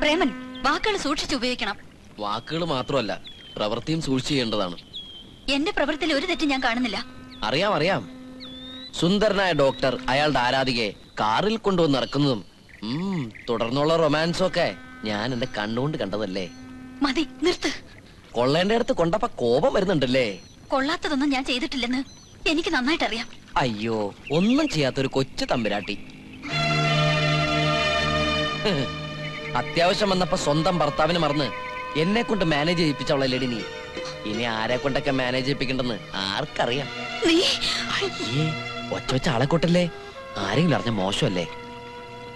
പ്രേമൻ, വാക്കുകൾ സൂക്ഷിച്ചുപയോഗിക്കണം. വാക്കുകൾ മാത്രമല്ല, പ്രവൃത്തിയും സൂക്ഷിച്ചു ചെയ്യേണ്ടതാണ്. എന്റെ പ്രവൃത്തിയിൽ ഒരു തെറ്റും ഞാൻ കാണുന്നില്ല. അറിയാം. സുന്ദരനായ ഡോക്ടർ അയാളുടെ ആരാധികയെ കാറിൽ കൊണ്ടുവന്ന് ഇറക്കുന്നതും തുടർന്നുള്ള റൊമാൻസും ഒക്കെ ഞാൻ എന്റെ കണ്ണുകൊണ്ട് കണ്ടതല്ലേ. മതി, നിർത്ത്. കൊള്ളേണ്ട അടുത്ത് കൊണ്ടപ്പോ കോപം വരുന്നുണ്ടല്ലേ. കൊള്ളാത്തതൊന്നും ഞാൻ ചെയ്തിട്ടില്ലെന്ന് എനിക്ക് നന്നായിട്ട് അറിയാം. അയ്യോ, ഒന്നും ചെയ്യാത്തൊരു കൊച്ചു തമ്പുരാട്ടി. അത്യാവശ്യം വന്നപ്പോ സ്വന്തം ഭർത്താവിന് മറന്ന് എന്നെ കൊണ്ട് മാനേജ് ചെയ്യിപ്പിച്ചവളല്ലേടി നീ. ഇനി ആരെ കൊണ്ടൊക്കെ മാനേജ് ചെയ്യിപ്പിക്കണ്ടെന്ന് ആർക്കറിയാം. ഒച്ച ആളെ കൊട്ടല്ലേ, ആരെങ്കിലും അറിഞ്ഞ മോശമല്ലേ.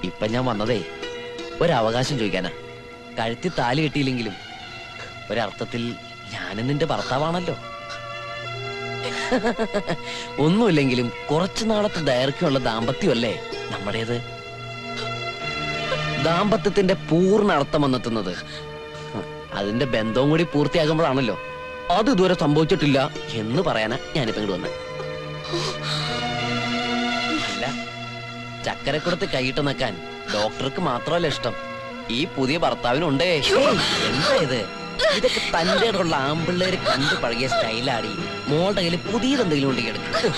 ഇപ്പൊ ഞാൻ വന്നതേ ഒരവകാശം ചോദിക്കാനാ. കഴുത്തി താലി കെട്ടിയില്ലെങ്കിലും ഒരർത്ഥത്തിൽ ഞാനും നിന്റെ ഭർത്താവാണല്ലോ. ഒന്നുമില്ലെങ്കിലും കുറച്ചു നാളത്തെ ദൈർഘ്യമുള്ള ദാമ്പത്യമല്ലേ നമ്മുടേത്. ദാമ്പത്യത്തിന്റെ പൂർണ്ണ അർത്ഥം വന്നെത്തുന്നത് അതിന്റെ ബന്ധവും കൂടി പൂർത്തിയാകുമ്പോഴാണല്ലോ. അത് ഇതുവരെ സംഭവിച്ചിട്ടില്ല എന്ന് പറയാനാ ഞാനിപ്പോ ഇങ്ങോട്ട് വന്നത്. അല്ല, ചക്കരക്കുടത്ത് കൈയിട്ട് നിൽക്കാൻ ഡോക്ടർക്ക് മാത്രമല്ല ഇഷ്ടം, ഈ പുതിയ ഭർത്താവിനുണ്ടേ. എന്താ ഇത്? ഇതൊക്കെ തന്റെ ഉള്ള ആമ്പിള്ളേര് കണ്ടു പഴകിയ സ്റ്റൈലാടി. മോളുടെ കയ്യിൽ പുതിയതെന്തെങ്കിലും ഉണ്ടെങ്കിൽ എടുക്കും.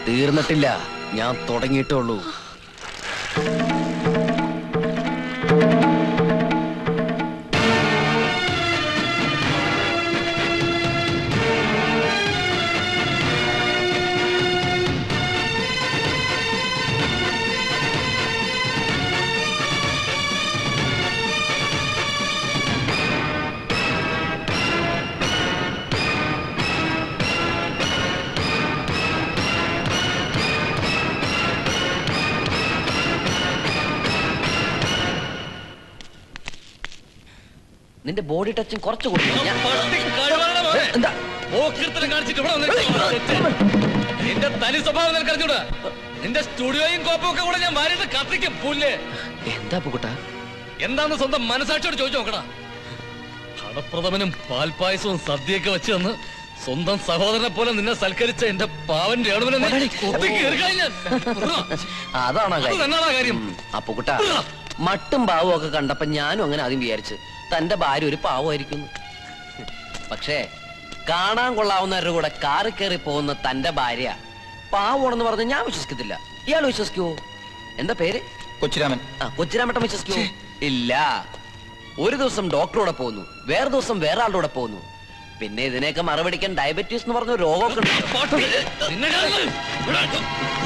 തീർന്നിട്ടില്ല, ഞാൻ തുടങ്ങിയിട്ടേ ഉള്ളൂ. നിന്റെ ബോഡി ടച്ചും കുറച്ച് നിന്റെ തനി സ്വഭാവം നിനക്കറിഞ്ഞൂടാ. നിന്റെ സ്റ്റുഡിയോയും കോപ്പും ഒക്കെ കൂടെ ഞാൻ വാരിട്ട് കത്തിക്കും പൂല്ലേ. എന്താ പൂട്ടാ? എന്താന്ന് സ്വന്തം മനസാക്ഷിയോട് ചോദിച്ചു നോക്കടാ. കടപ്രഥമനും പാൽപായസവും സദ്യയൊക്കെ വെച്ച് തന്ന് സ്വന്തം സഹോദരനെ പോലെ നിന്നെ സൽക്കരിച്ച എന്റെ പാവൻ രേണുവിനെ അതാണോ കാര്യം? അപ്പുകുട്ട, മട്ടും പാവവും ഒക്കെ കണ്ടപ്പോ ഞാനും അങ്ങനെ ആദ്യം വിചാരിച്ചു തന്റെ ഭാര്യ ഒരു പാവമായിരിക്കും. പക്ഷേ കാണാൻ കൊള്ളാവുന്നവരുടെ കൂടെ കാറി കയറി പോകുന്ന തന്റെ ഭാര്യ പാവമാണെന്ന് പറഞ്ഞ് ഞാൻ വിശ്വസിക്കത്തില്ല. ഇയാൾ വിശ്വസിക്കുവോ? എന്താ പേര്? കൊച്ചിരാമൻ. കൊച്ചിരാമട്ടം വിശ്വസിക്കുവോ? ഇല്ല. ഒരു ദിവസം ഡോക്ടറോടെ പോകുന്നു, വേറെ ദിവസം വേറെ ആളുടെ കൂടെ പോകുന്നു. പിന്നെ ഇതിനെയൊക്കെ മറുപടിക്കാൻ ഡയബറ്റീസ് എന്ന് പറഞ്ഞ രോഗമൊക്കെ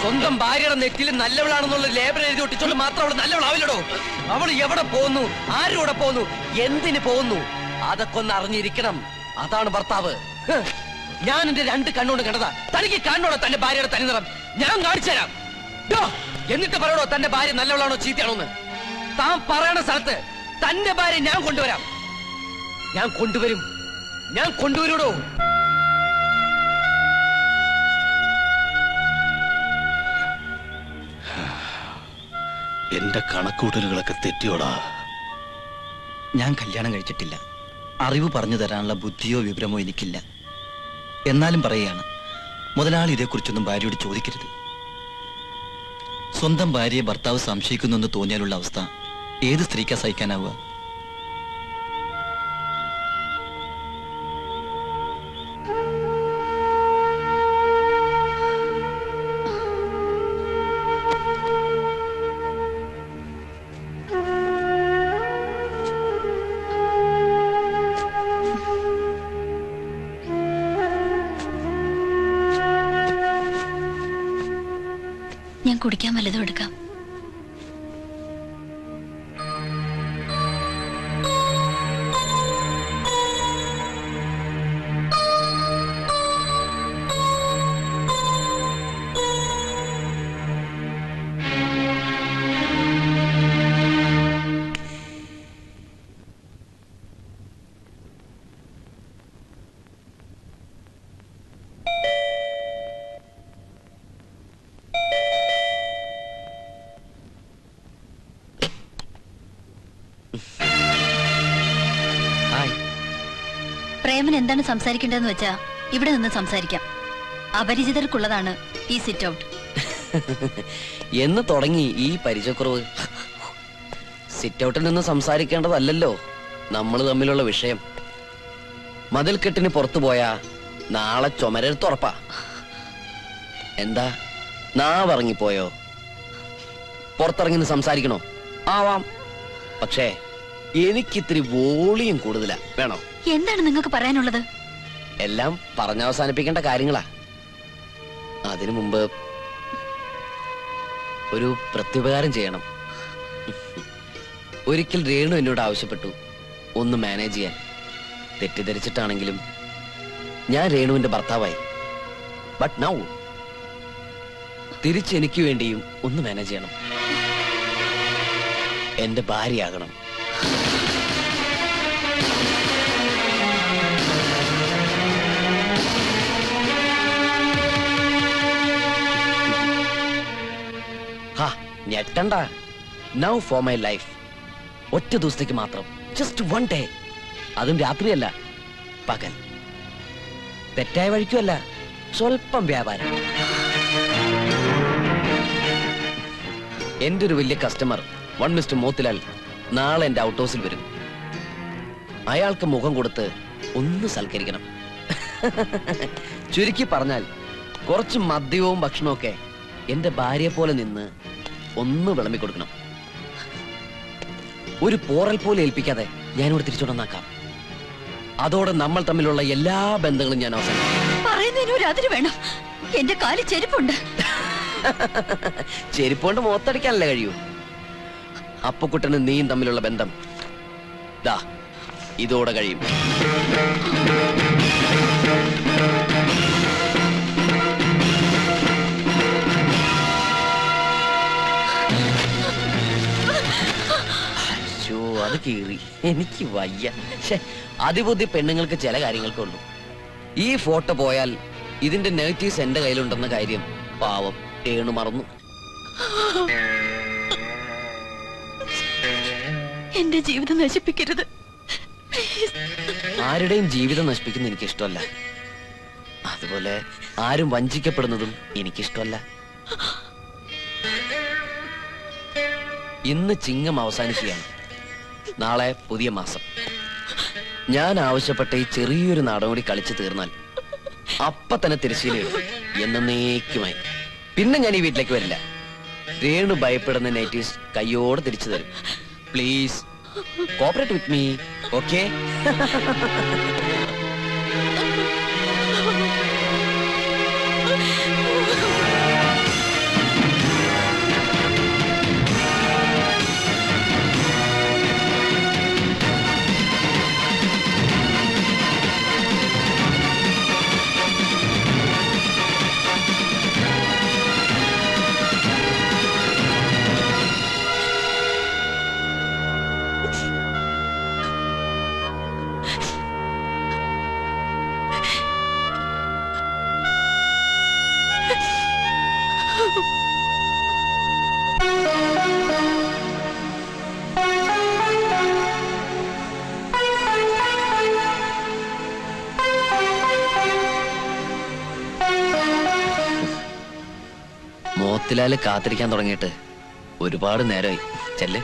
സ്വന്തം ഭാര്യയുടെ നെറ്റിൽ നല്ലവളാണെന്നുള്ള ലേബൽ എഴുതി ഒട്ടിച്ചോണ്ട് മാത്രം അവള് നല്ലവളാവില്ലടോ. അവള് എവിടെ പോകുന്നു, ആരോടെ പോകുന്നു, എന്തിന് പോകുന്നു, അതൊക്കെ ഒന്ന് അറിഞ്ഞിരിക്കണം. അതാണ് ഭർത്താവ്. ഞാൻ എന്റെ രണ്ട് കണ്ണുകൊണ്ട് കണ്ടതാ. തനിക്ക് കാണണോടോ തന്റെ ഭാര്യയുടെ തനിനിറം? ഞാൻ കാണിച്ചു തരാം. എന്നിട്ട് പറയണോ തന്റെ ഭാര്യ നല്ലവളാണോ ചീത്തയാണോന്ന്? താൻ പറയണ സ്ഥലത്ത് തന്റെ ഭാര്യ ഞാൻ കൊണ്ടുവരാം. ഞാൻ കൊണ്ടുവരൂടോ. എന്റെ കണക്കൂട്ടലുകളൊക്കെ തെറ്റിയോടാ. ഞാൻ കല്യാണം കഴിച്ചിട്ടില്ല. അറിവ് പറഞ്ഞു തരാനുള്ള ബുദ്ധിയോ വിവരമോ എനിക്കില്ല. എന്നാലും പറയുകയാണ്, മുതലാളി ഇതേക്കുറിച്ചൊന്നും ഭാര്യയോട് ചോദിക്കരുത്. സ്വന്തം ഭാര്യയെ ഭർത്താവ് സംശയിക്കുന്നു എന്ന് തോന്നിയാലുള്ള അവസ്ഥ ഏത് സ്ത്രീക്കാ സഹിക്കാനാവുക? ഞാൻ കുടിക്കാൻ വല്ലതും എടുക്കാം. പ്രേമൻ എന്താണ് സംസാരിക്കേണ്ടതെന്ന് വെച്ചാ ഇവിടെ നിന്ന് സംസാരിക്കാം. അപരിചിതർക്കുള്ളതാണ് ഈ സിറ്റ് ഔട്ട്. എന്ന് തുടങ്ങി ഈ പരിചയക്കുറവ്. സിറ്റ് ഔട്ടിൽ നിന്ന് സംസാരിക്കേണ്ടതല്ലോ നമ്മൾ തമ്മിലുള്ള വിഷയം. മതിൽക്കെട്ടിന് പുറത്തു പോയാ നാളെ ചുമരെടുത്തുറപ്പാ. എന്താ നാവറങ്ങിപ്പോയോ? പുറത്തിറങ്ങി സംസാരിക്കണോ? ആവാം. പക്ഷേ എനിക്കിത്തിരി വോളിയം കൂടുതലാ. വേണോ? എന്താണ് നിങ്ങൾക്ക് പറയാനുള്ളത്? എല്ലാം പറഞ്ഞവസാനിപ്പിക്കേണ്ട കാര്യങ്ങളാ. അതിനു മുമ്പ് ഒരു പ്രത്യുപകാരം ചെയ്യണം. ഒരിക്കൽ രേണു എന്നോട് ആവശ്യപ്പെട്ടു ഒന്ന് മാനേജ് ചെയ്യാൻ. തെറ്റിദ്ധരിച്ചിട്ടാണെങ്കിലും ഞാൻ രേണുവിന്റെ ഭർത്താവായി. ബട്ട് നൗ തിരിച്ചെനിക്ക് വേണ്ടിയും ഒന്ന് മാനേജ് ചെയ്യണം. എന്റെ ഭാര്യയാകണം. ഞെട്ടണ്ട. Now for my life. ഒറ്റ ദിവസത്തേക്ക് മാത്രം. Just 1 day. അതും രാത്രിയല്ല, പകൽ. തെറ്റായ വഴിക്കുമല്ല, സ്വല്പം വ്യാപാരം. എന്റെ ഒരു വലിയ കസ്റ്റമർ മിസ്റ്റർ മോത്തിലാൽ നാളെ എന്റെ ഔട്ട് ഹൗസിൽ വരും. അയാൾക്ക് മുഖം കൊടുത്ത് ഒന്ന് സൽക്കരിക്കണം. ചുരുക്കി പറഞ്ഞാൽ കുറച്ച് മദ്യവും ഭക്ഷണവും ഒക്കെ എന്റെ ഭാര്യയെ പോലെ നിന്ന് ഒന്ന് വിളമ്പിക്കൊടുക്കണം. ഒരു പോറൽ പോലെ ഏൽപ്പിക്കാതെ ഞാനിവിടെ തിരിച്ചുകൊണ്ടെന്നാക്കാം. അതോടെ നമ്മൾ തമ്മിലുള്ള എല്ലാ ബന്ധങ്ങളും ഞാൻ അവസാനിക്കും. പറയുന്നതിന് ഒരു അതിര് വേണം. എന്റെ കാലിൽ ചെരുപ്പുണ്ട്. ചെരുപ്പുകൊണ്ട് മുഖത്തടിക്കാനല്ലേ കഴിയൂ. അപ്പുക്കുട്ടനും നീയും തമ്മിലുള്ള ബന്ധം ദാ ഇതോടെ കഴിയും. അത് കീറി. എനിക്ക് വയ്യ. അതിബുദ്ധി പെണ്ണുങ്ങൾക്ക് ചില കാര്യങ്ങൾക്കുള്ളൂ. ഈ ഫോട്ടോ പോയാൽ ഇതിന്റെ നെഗറ്റീവ്സ് എന്റെ കയ്യിലുണ്ടെന്ന കാര്യം പാവം രേണു മറന്നു. എന്റെ ജീവിതം നശിപ്പിക്കരുത്. ആരുടെയും ജീവിതം നശിപ്പിക്കുന്ന എനിക്കിഷ്ടമല്ല. അതുപോലെ ആരും വഞ്ചിക്കപ്പെടുന്നതും എനിക്കിഷ്ടമല്ല. ഇന്ന് ചിങ്ങം അവസാനിക്കുകയാണ്. നാളെ പുതിയ മാസം. ഞാൻ ആവശ്യപ്പെട്ട ഈ ചെറിയൊരു നാടകം കൂടി കളിച്ചു തീർന്നാൽ അപ്പ തന്നെ തിരശ്ശീലയിടും എന്നേക്കുമായി. പിന്നെ ഞാൻ ഈ വീട്ടിലേക്ക് വരില്ല. രേണു ഭയപ്പെടുന്ന നെഗറ്റീവ്സ് കയ്യോടെ തിരിച്ചു തരും. Please cooperate with me. Okay? Motilal കാത്തിരിക്കാൻ തുടങ്ങിയിട്ട് ഒരുപാട് നേരമായി. ചെല്ല്.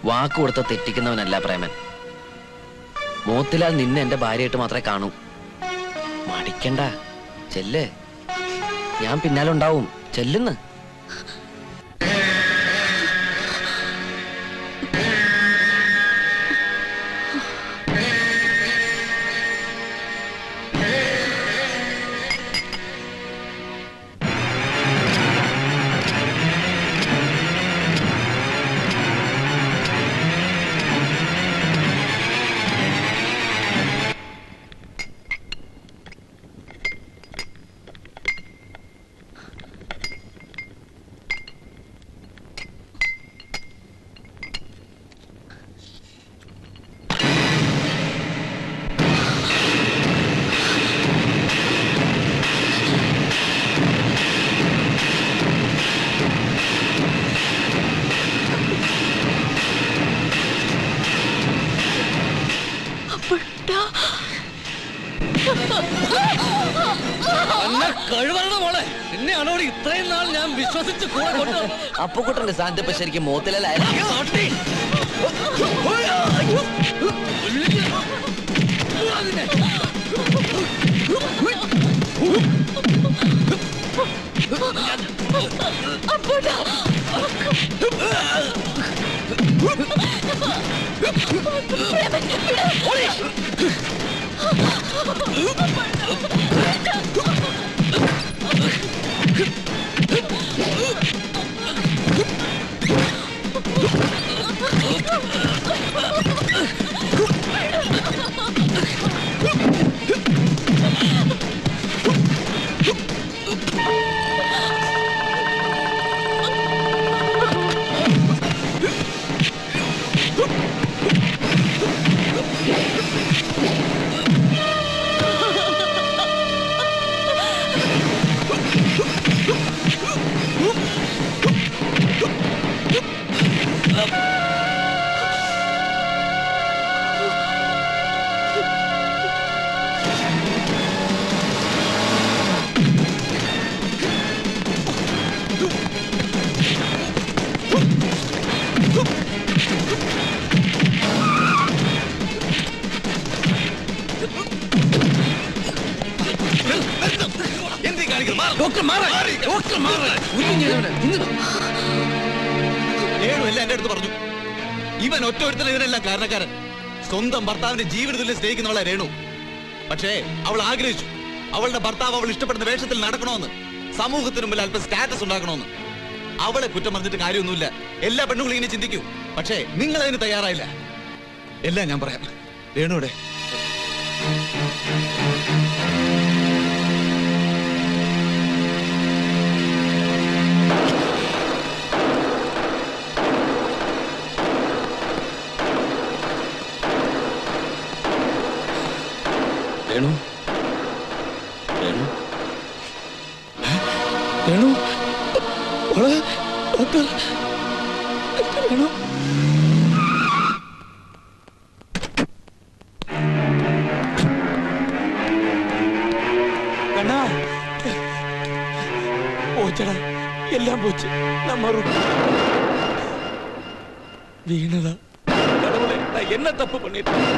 വാക്ക് കൊടുത്ത തെറ്റിക്കുന്നവനല്ല പ്രേമൻ. മോത്തിലാൽ നിന്നെ എന്റെ ഭാര്യയായിട്ട് മാത്രമേ കാണൂ. മടിക്കണ്ട, ചെല്ല്. ഞാൻ പിന്നാലെ ഉണ്ടാവും. ചെല്ലുന്ന്. കഴിവരുടെ മോളെ എന്നെയാണോ ഇത്രയും നാൾ ഞാൻ വിശ്വസിച്ച് കൂടെ കൊണ്ടുവന്നത്? അപ്പുക്കുട്ടന്റെ സ്ഥാനത്ത് ഇപ്പൊ ശരിക്കും മോത്തിലായിരുന്നു. എന്റെ അടുത്ത് പറഞ്ഞു ഇവൻ ഒറ്റൊരുത്തൻ ഇതിനെല്ലാം കാരണക്കാരൻ. സ്വന്തം ഭർത്താവിന്റെ ജീവിതത്തിൽ സ്നേഹിക്കുന്നവളെ രേണു. പക്ഷേ അവൾ ആഗ്രഹിച്ചു അവളുടെ ഭർത്താവ് അവൾ ഇഷ്ടപ്പെടുന്ന വേഷത്തിൽ നടക്കണമെന്ന്, സമൂഹത്തിന് മുമ്പിൽ അല്പം സ്റ്റാറ്റസ് ഉണ്ടാക്കണമെന്ന്. അവളെ കുറ്റം പറഞ്ഞിട്ട് കാര്യമൊന്നുമില്ല. എല്ലാ പെണ്ണുങ്ങളും ഇങ്ങനെ ചിന്തിക്കൂ. പക്ഷേ നിങ്ങൾ അതിന് തയ്യാറായില്ല. എല്ലാം ഞാൻ പറയാം. രേണുവിടെ രേണു രേണു രേണു ഡോക്ടർ രേണു കണ്ണാ പോച്ചടാ എല്ലാം പോച്ച് നമ്മ വീണതാ கடவுளே நான் என்ன தப்பு பண்ணிட்டேன்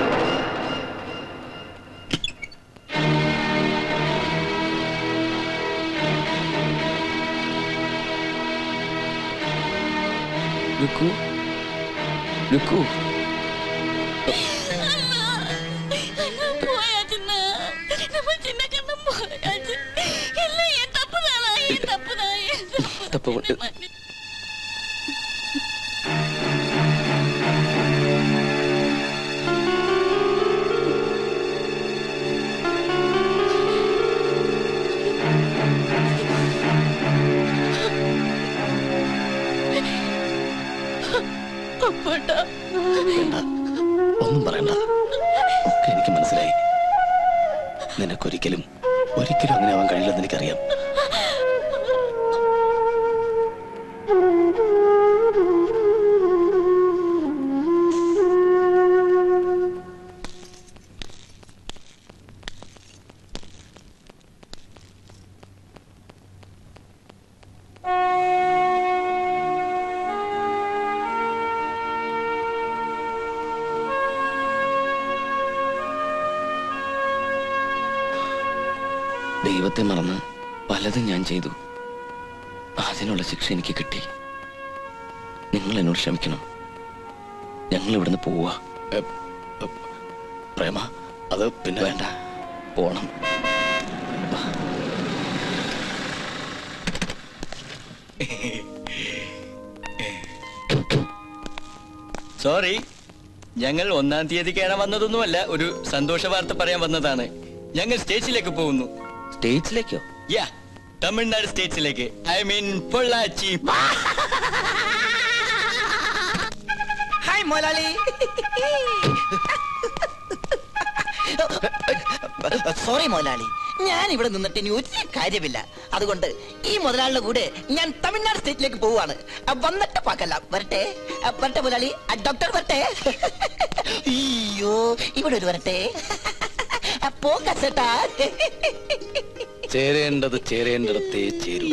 ലുക്കു ലുക്കു போயாச்சுன்னா நம்ம சின்ன கண்ணம் போயாச்சு. இல்லை என் தப்பு தானா, என் தப்பு தான், என் தப்பு ഒന്നും പറയണ്ട. ഒക്കെ എനിക്ക് മനസ്സിലായി. നിനക്കൊരിക്കലും അങ്ങനെ ആവാൻ കഴിയില്ലെന്ന് എനിക്കറിയാം. ദൈവത്തെ മറന്ന് പലതും ഞാൻ ചെയ്തു. അതിനുള്ള ശിക്ഷ എനിക്ക് കിട്ടി. നിങ്ങൾ എന്നോട് ക്ഷമിക്കണം. ഞങ്ങൾ ഇവിടുന്ന് പോവാ. പ്രേമ, അത് പിന്നെ വേണ്ട, പോണം. സോറി, ഞങ്ങൾ 1-ാം തീയതി കാണാൻ വന്നതൊന്നുമല്ല. ഒരു സന്തോഷ വാർത്ത പറയാൻ വന്നതാണ്. ഞങ്ങൾ സ്റ്റേജിലേക്ക് പോകുന്നു. സ്റ്റേജിലേക്കോ? യാ, തമിഴ്നാട് സ്റ്റേജിലേക്ക്. I mean Pollachi. Hi Molali. Sorry Molali, ഞാൻ ഇവിടെ നിന്നിട്ട് ഇനി ഒരു കാര്യമില്ല. അതുകൊണ്ട് ഈ മുതലാളിയുടെ കൂടെ ഞാൻ തമിഴ്നാട് സ്റ്റേറ്റിലേക്ക് പോവാണ്. വന്നിട്ട് പാക്കല്ല. വരട്ടെ വരട്ടെ മുതലാളി. ഡോക്ടർ വരട്ടെ. അയ്യോ, ഇവിടെ ഒരു വരട്ടെ. പോകാ ചേട്ടാ. ചേരേണ്ടത് ചേരേണ്ടിടത്തേ ചേരൂ.